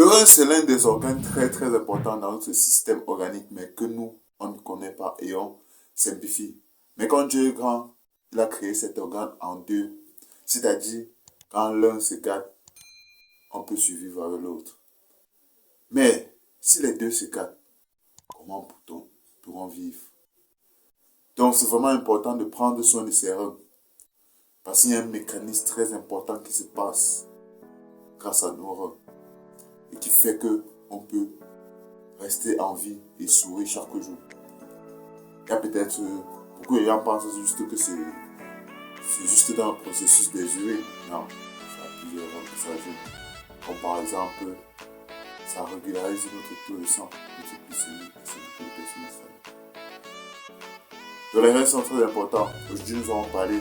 rein, c'est l'un des organes très très importants dans notre système organique, mais que nous, on ne connaît pas et on simplifie. Mais quand Dieu est grand, il a créé cet organe en deux. C'est-à-dire, quand l'un se gâte, on peut survivre avec l'autre. Mais si les deux se gâtent, comment pourront vivre? Donc c'est vraiment important de prendre soin de ces reins. Parce qu'il y a un mécanisme très important qui se passe grâce à nos reins. Et qui fait qu'on peut rester en vie et sourire chaque jour. Il y a peut-être, beaucoup de gens pensent juste que c'est juste dans le processus des urines. Non, ça a plusieurs rôles que ça joue. Comme par exemple, ça régularise notre taux de sang, notre glycémie, et c'est beaucoup de personnes savent. Donc les reins sont très importants. Aujourd'hui, nous allons parler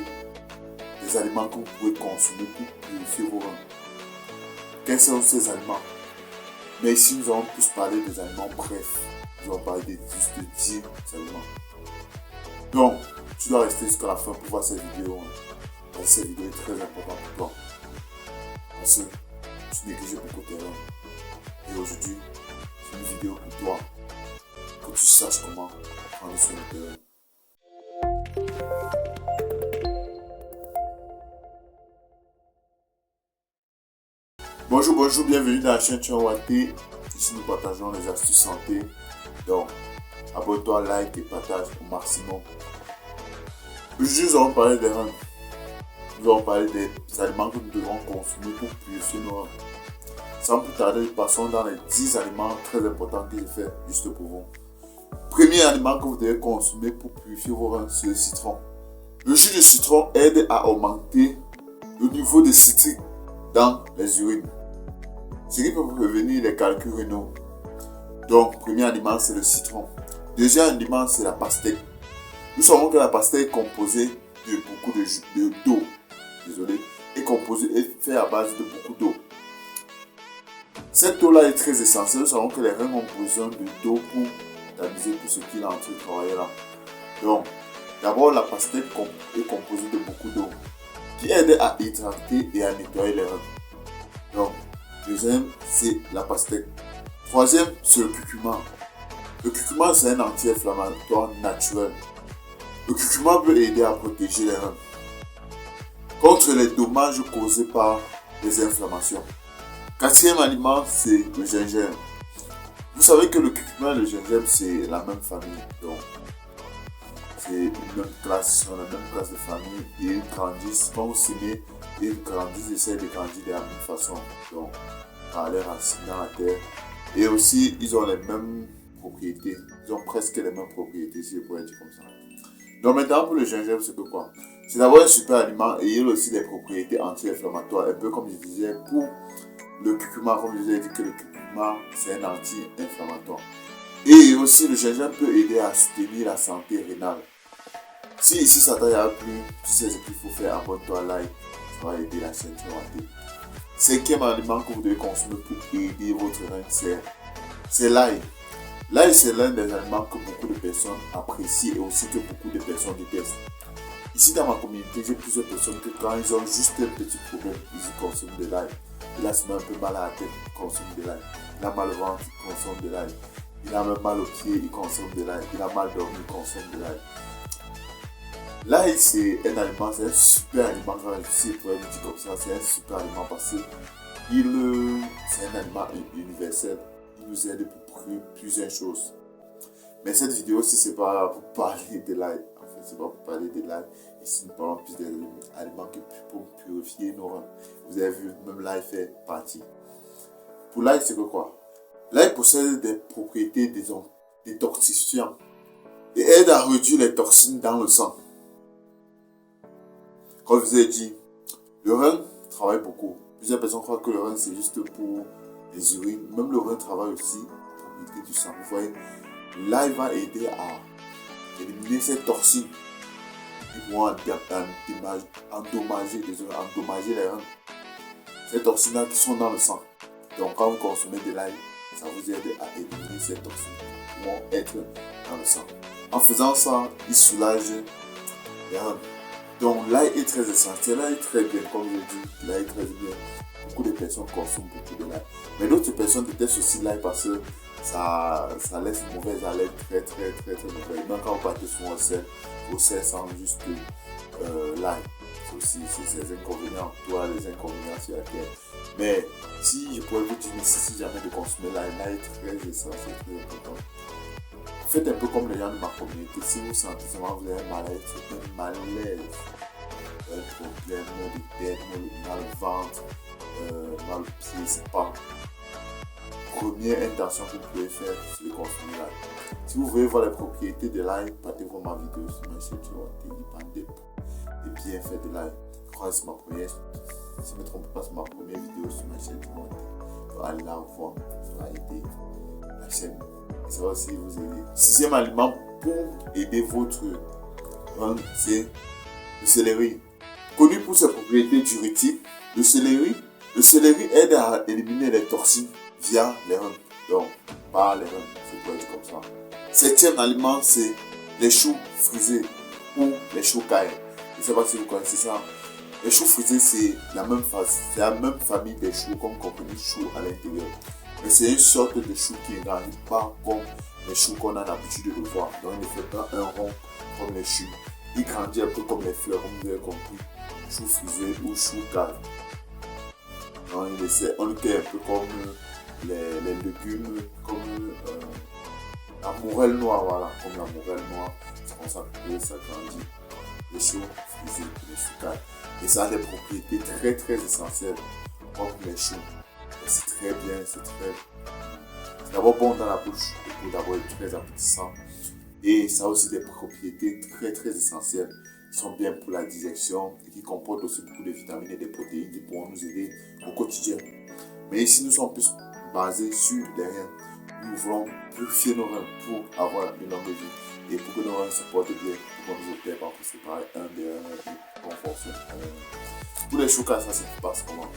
des aliments que vous pouvez consommer pour purifier vos reins. Quels sont ces aliments? Mais ici, nous allons plus parler des aliments brefs. Nous allons parler juste de 10 aliments. Donc, tu dois rester jusqu'à la fin pour voir cette vidéo. Parce que cette vidéo est très importante pour toi. Parce que tu négliges beaucoup tes reins. Et aujourd'hui, c'est une vidéo pour toi. Que tu saches comment prendre soin de tes reins. Bonjour, bienvenue dans la chaîne Chouawate. Ici nous partageons les astuces santé. Donc, abonne-toi, like et partage au maximum. Aujourd'hui, nous allons parler des reins. Nous allons parler des aliments que nous devons consommer pour purifier nos reins. Sans plus tarder, passons dans les 10 aliments très importants que j'ai fait juste pour vous. Premier aliment que vous devez consommer pour purifier vos reins, c'est le citron. Le jus de citron aide à augmenter le niveau de citrique dans les urines, ce qui peut prévenir les calculs rénaux. Donc, premier aliment, c'est le citron. Deuxième aliment, c'est la pastèque. Nous savons que la pastèque est composée de beaucoup d'eau. Est composée et fait à base de beaucoup d'eau. Cette eau-là est très essentielle. Nous savons que les reins ont besoin d'eau pour tamiser tout ce qu'il est en train de travailler là. Donc, d'abord, la pastèque est composée de beaucoup d'eau qui aide à hydrater et à nettoyer les reins. Donc, deuxième, c'est la pastèque. Troisième, c'est le curcuma. Le curcuma, c'est un anti-inflammatoire naturel. Le curcuma peut aider à protéger les reins contre les dommages causés par les inflammations. Quatrième aliment, c'est le gingembre. Vous savez que le curcuma et le gingembre, c'est la même famille. Donc, c'est une même classe, la même classe de famille. Et ils grandissent, quand vous semez, ils grandissent, essaient de grandir de la même façon. Donc, par les racines dans la terre. Et aussi, ils ont les mêmes propriétés. Ils ont presque les mêmes propriétés, si je pourrais dire comme ça. Donc maintenant, pour le gingembre, c'est que quoi? C'est d'abord un super aliment et il a aussi des propriétés anti-inflammatoires. Un peu comme je disais pour le curcuma, comme je vous ai dit que le curcuma, c'est un anti-inflammatoire. Et aussi, le gingembre peut aider à soutenir la santé rénale. Si ici ça t'a plu, tu sais ce qu'il faut faire, abonne-toi, like, ça va aider la chaîne Chouawate. Cinquième aliment que vous devez consommer pour aider votre rein, c'est l'ail. L'ail, c'est l'un des aliments que beaucoup de personnes apprécient et aussi que beaucoup de personnes détestent. Ici dans ma communauté, j'ai plusieurs personnes que quand ils ont juste un petit problème, ils consomment de l'ail. Il a se met un peu mal à la tête, il consomme de l'ail. Il a mal au ventre, il consomme de l'ail. Il a même mal aux pieds, il consomme de l'ail. Il a mal dormi, il consomme de l'ail. L'ail, c'est un aliment, c'est un super aliment. Si je pourrais vous dire comme ça, c'est un super aliment parce que c'est un aliment universel. Il nous aide pour plusieurs choses. Mais cette vidéo, si c'est pas pour parler de l'ail, en fait, c'est pas pour parler de l'ail. Ici, nous parlons plus des aliments que pour purifier nos reins. Vous avez vu, même l'ail fait partie. Pour l'ail, c'est que quoi? L'ail possède des propriétés détoxifiantes et aide à réduire les toxines dans le sang. Comme je vous ai dit, le rein travaille beaucoup. Plusieurs personnes croient que le rein c'est juste pour les urines. Même le rein travaille aussi pour propriétés du sang. Vous voyez, l'ail va aider à éliminer ces toxines qui vont endommager les reins. Ces toxines-là qui sont dans le sang. Donc quand vous consommez de l'ail, ça vous aide à éliminer ces toxines qui vont être dans le sang. En faisant ça, il soulage les reins. Donc l'ail est très essentiel, l'ail est très bien, comme je dis, l'ail est très bien. Beaucoup de personnes consomment beaucoup de l'ail. Mais d'autres personnes détestent aussi l'ail parce que ça laisse une mauvaise haleine très mauvaise. Même quand vous partez sur un sel, au sel sans juste l'ail. C'est aussi ses inconvénients, toi les inconvénients sur la terre. Mais si je pourrais vous dire, si jamais de consommer l'ail, l'ail est très essentiel, très important. Faites un peu comme les gens de ma communauté. Si vous sentez que vous avez un malaise, un problème, mal de tête, mal au ventre, mal au pied, c'est pas. Première intention que vous pouvez faire, c'est de consommer l'ail. Si vous voulez voir les propriétés de l'ail, partez voir ma vidéo sur ma chaîne des bienfaits de l'ail. Je crois que c'est ma première, si je ne me trompe pas, c'est ma première vidéo sur ma chaîne. Donc allez la voir, ça va aider la chaîne. Et ça va aussi vous aider. Sixième aliment pour aider votre rein, c'est le céleri. Connu pour ses propriétés diurétiques, le céleri aide à éliminer les toxines via les reins. Donc, par les reins, c'est pour être comme ça. Septième aliment, c'est les choux frisés ou les choux cailles. Je ne sais pas si vous connaissez ça. Les choux frisés, c'est la même famille des choux, comme comprenez choux à l'intérieur. Mais c'est une sorte de chou qui ne grandit pas comme les choux qu'on a l'habitude de voir. Donc il ne fait pas un rond comme les choux. Il grandit un peu comme les fleurs, comme vous avez compris. Chou frisé ou chou calme. Donc on le fait un peu comme les légumes, comme la morelle noire, voilà. Comme la morelle noire, c'est comme ça que ça grandit. Les choux frisés, les choux calmes. Et ça a des propriétés très essentielles comme les choux. C'est très bien, c'est d'abord bon dans la bouche, et d'abord très appétissant. Et ça a aussi des propriétés très essentielles qui sont bien pour la digestion et qui comportent aussi beaucoup de vitamines et de protéines qui pourront nous aider au quotidien. Mais ici, nous sommes plus basés sur les reins. Nous voulons purifier nos reins pour avoir une longue vie et pour que nos reins se portent bien, pour qu'on nous opère pas pour séparer un des reins qui fonctionne. Pour les choux, ça se passe comment?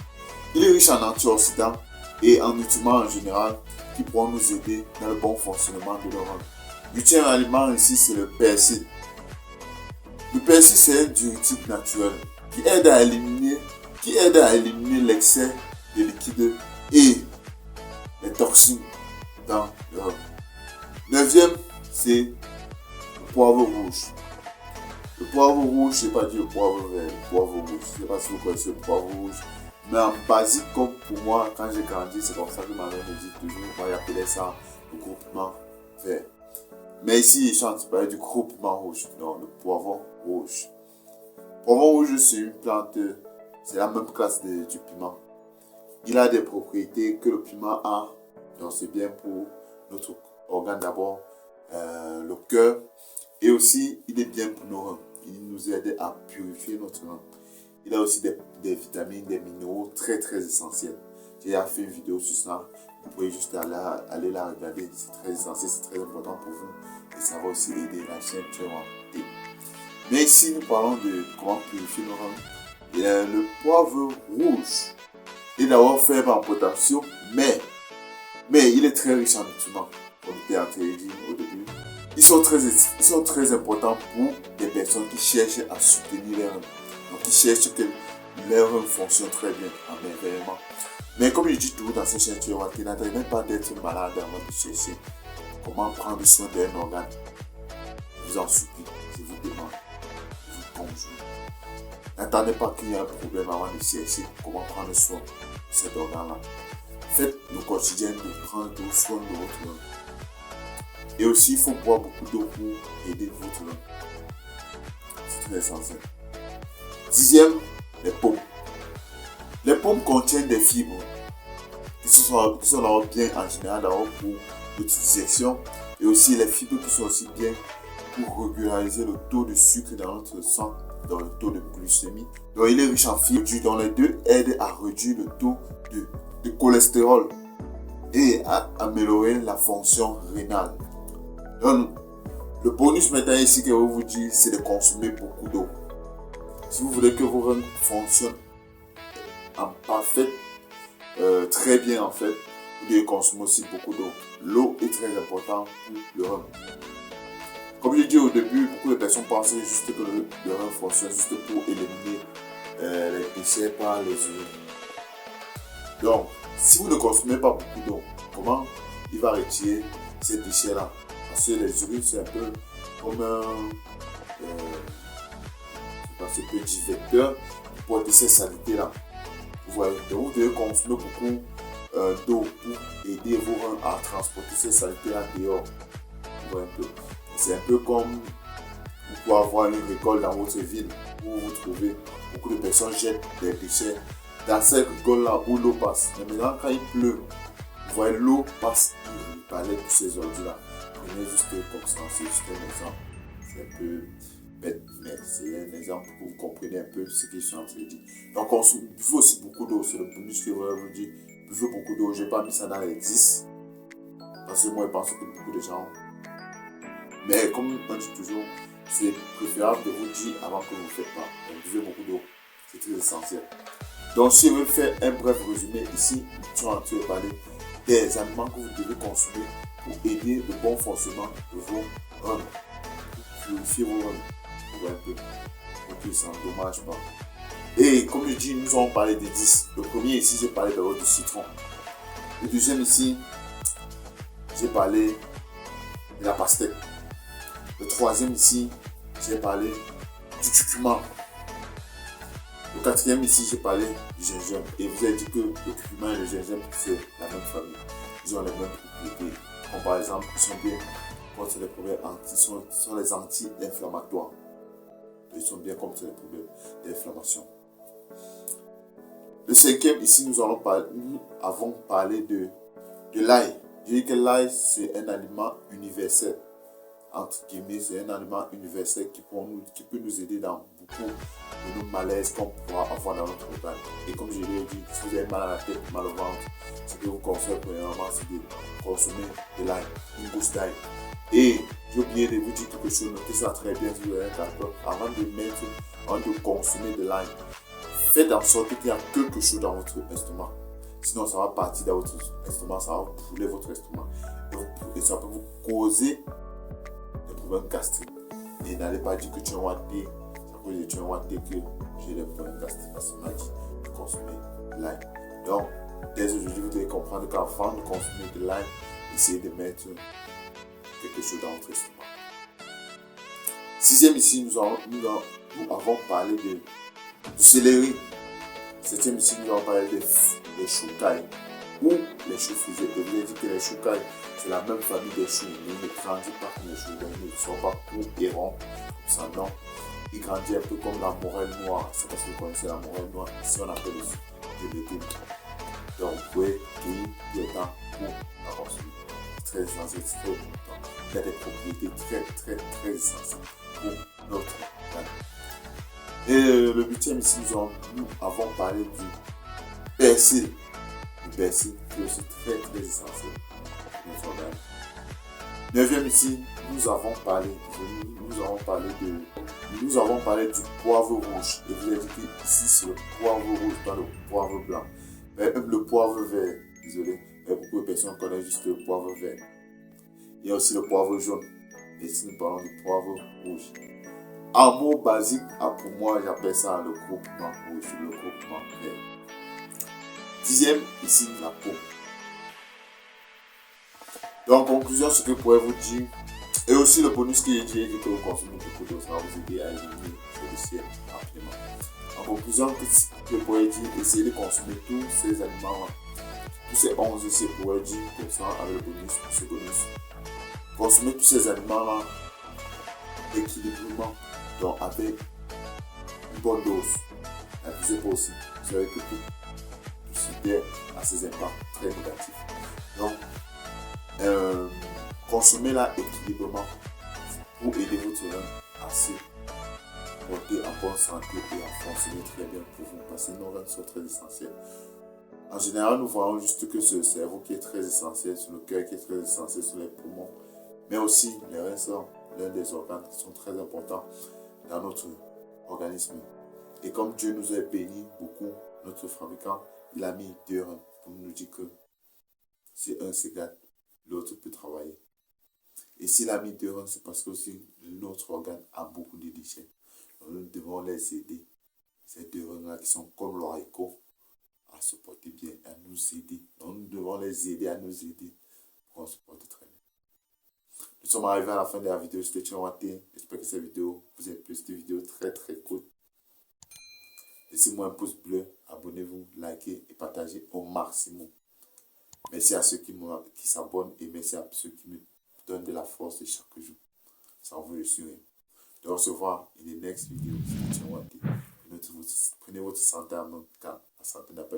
Il est riche en antioxydants et en nutriments en général qui pourront nous aider dans le bon fonctionnement de nos reins. Huitième aliment ici, c'est le persil. Le persil, c'est un diurétique naturel qui aide à éliminer l'excès de liquide et les toxines dans le rein. Neuvième, c'est le poivre rouge. Le poivre rouge, je ne sais pas dire le poivre vert, le poivre rouge. Je ne sais pas si vous connaissez le poivre rouge. Mais en basique, comme pour moi, quand j'ai grandi, c'est comme ça que ma mère me dit toujours, moi j'appelais ça le groupement vert. Mais ici, je suis en train de parler du groupement rouge, non, le poivron rouge. Le poivron rouge, c'est une plante, c'est la même classe du piment. Il a des propriétés que le piment a, donc c'est bien pour notre organe d'abord, le cœur, et aussi il est bien pour nos reins. Il nous aide à purifier notre rein. Il a aussi des vitamines, des minéraux très essentiels. J'ai déjà fait une vidéo sur ça. Vous pouvez juste aller la regarder. C'est très essentiel, c'est très important pour vous. Et ça va aussi aider la chaîne T. Mais ici, nous parlons de comment purifier nos reins. Le poivre rouge est d'abord faible en potassium, mais il est très riche en nutriments. Comme je l'ai dit au début. Ils sont très importants pour des personnes qui cherchent à soutenir les reins. Donc, qui cherchent que leurs reins fonctionnent très bien, en merveillement. Mais comme je dis toujours dans cette chaîne, tu n'attendez même pas d'être malade avant de chercher comment prendre soin d'un organe. Je vous en supplie, je vous demande, je vous conjure. N'attendez pas qu'il y ait un problème avant de chercher comment prendre soin de cet organe-là. Faites le quotidien de prendre soin de votre rein. Et aussi, il faut boire beaucoup d'eau pour aider votre rein. C'est très essentiel. Dixième, les pommes. Les pommes contiennent des fibres qui sont d'abord bien en général d'abord pour notre digestion et aussi les fibres qui sont aussi bien pour régulariser le taux de sucre dans notre sang, dans le taux de glycémie. Donc il est riche en fibres, dont les deux aident à réduire le taux de cholestérol et à améliorer la fonction rénale. Donc, le bonus maintenant ici que je vous dis, c'est de consommer beaucoup d'eau. Si vous voulez que vos reins fonctionnent en parfait, très bien en fait, vous devez consommer aussi beaucoup d'eau. L'eau est très importante pour le rein. Comme je dis au début, beaucoup de personnes pensaient juste que le rein fonctionne juste pour éliminer les déchets par les urines. Donc, si vous ne consommez pas beaucoup d'eau, comment il va retirer ces déchets-là? Parce que les urines, c'est un peu comme ce petit vecteur pour porter ces saletés-là. Vous voyez, donc vous devez consommer beaucoup d'eau pour aider vos reins à transporter ces saletés-là dehors. Vous voyez un peu. C'est un peu comme vous pouvez avoir une récolte dans votre ville où vous trouvez beaucoup de personnes jettent des déchets dans cette récolte-là où l'eau passe. Mais maintenant, quand il pleut, vous voyez l'eau passe, il parlait de ces ordures-là. Prenez juste comme ça, c'est juste un exemple. C'est un peu bête, mais c'est un exemple pour que vous compreniez un peu ce que je suis en train de dire. Donc, buvez aussi beaucoup d'eau, c'est le bonus que je vous dire. Buvez beaucoup d'eau, je n'ai pas mis ça dans les 10, parce que moi, je pense que beaucoup de gens. Mais comme on dit toujours, c'est préférable de vous dire avant que vous ne faites pas. Donc, buvez beaucoup d'eau, c'est très essentiel. Donc, si je veux faire un bref résumé, ici, nous sommes en train de parler des aliments que vous devez consommer pour aider le bon fonctionnement de vos reins, pour purifier vos reins. Un peu, pour que ça n'endommage pas. Et comme je dis, nous allons parler des 10. Le premier ici, j'ai parlé de l'eau de citron. Le deuxième ici, j'ai parlé de la pastèque. Le troisième ici, j'ai parlé du curcuma. Le quatrième ici, j'ai parlé du gingembre. Et vous avez dit que le curcuma et le gingembre, c'est la même famille. Ils ont les mêmes propriétés. Comme par exemple, ils sont bien contre les problèmes sont les anti-inflammatoires. Ils sont bien contre les problèmes d'inflammation. Le cinquième, ici, nous avons parlé de l'ail. Je dis que l'ail, c'est un aliment universel. Entre guillemets, c'est un aliment universel qui peut nous aider dans beaucoup de nos malaises qu'on pourra avoir dans notre organe. Et comme je l'ai dit, si vous avez mal à la tête, mal au ventre, ce que vous consommez premièrement, c'est de consommer de l'ail, une gousse d'ail. Et j'ai oublié de vous dire quelque chose, notez ça très bien si vous avez un carton. Avant de consommer de l'ail, faites en sorte qu'il y a quelque chose dans votre estomac. Sinon, ça va partir dans votre estomac, ça va brûler votre estomac. Et ça peut vous causer des problèmes gastriques. Et n'allez pas dire que tu es un ouaté, c'est à cause de tu es un ouaté que j'ai des problèmes gastriques. Parce que m'a dit de consommer de l'ail. Donc, dès aujourd'hui, vous devez comprendre qu'avant de consommer de l'ail, essayez de mettre quelque chose dans votre estomac. Sixième ici, nous avons parlé du céleri. Septième ici, nous avons parlé des choucailles ou les choux frisés. Je vous ai dit que les choucailles, c'est la même famille des choux, mais ils ne grandissent pas comme les choux, ils ne sont pas courts et ronds comme ça, non. Ils grandissent un peu comme la morelle noire. C'est parce que vous connaissez la morelle noire. Ici, on appelle le légume. Donc, vous pouvez cueillir des dents pour la consommer. C'est très essentiel, c'est très important. Il y a des propriétés très essentielles pour notre organe. Et le huitième ici, nous avons parlé du persil. Le persil qui est aussi très essentiel pour notre organe. Neuvième ici, nous avons parlé du poivre rouge. Et vous avez dit que ici c'est le poivre rouge, pas le poivre blanc. Mais même le poivre vert, désolé, mais beaucoup de personnes connaissent juste le poivre vert. Il y a aussi le poivre jaune. Et ici nous parlons du poivre rouge. En mot basique, pour moi, j'appelle ça le groupement rouge, le groupement vert. Dixième, ici, la peau. Donc, en conclusion, ce que je pourrais vous dire, et aussi le bonus que j'ai dit que vous consommez beaucoup d'eau, ça va vous aider à éliminer ce déchet rapidement. En conclusion, je pourrais dire, essayez de consommer tous ces aliments, tous ces 11 essais, je pourrais dire, comme ça, avec le bonus, ce bonus. Consommez tous ces aliments-là équilibrement. Donc avec une bonne dose, n'abusez pas aussi. Vous savez que tout citer à ses impacts très négatifs. Donc, consommez-la équilibrement pour aider votre rein à se porter en bonne santé et à fonctionner très bien pour vous. Parce que nos reins sont très essentiels. En général, nous voyons juste que c'est le cerveau qui est très essentiel, c'est le cœur qui est très essentiel, c'est les poumons. Mais aussi, les reins sont l'un des organes qui sont très importants dans notre organisme. Et comme Dieu nous a béni beaucoup, notre fabricant, il a mis 2 reins pour nous dire que si un s'égale, l'autre peut travailler. Et s'il a mis 2 reins, c'est parce que aussi notre organe a beaucoup de déchets. Donc, nous devons les aider. Ces 2 reins-là qui sont comme l'orico à se porter bien, à nous aider. Donc, nous devons les aider à nous aider pour qu'on se porte très bien. Nous sommes arrivés à la fin de la vidéo. C'était Tchouanté. J'espère que cette vidéo vous a plu. C'était une vidéo très très cool. Laissez-moi un pouce bleu, abonnez-vous, likez et partagez au maximum. Merci à ceux qui s'abonnent et merci à ceux qui me donnent de la force chaque jour. Sans vous, je suis rien. De recevoir in the next video. Prenez votre santé à main car la santé n'a pas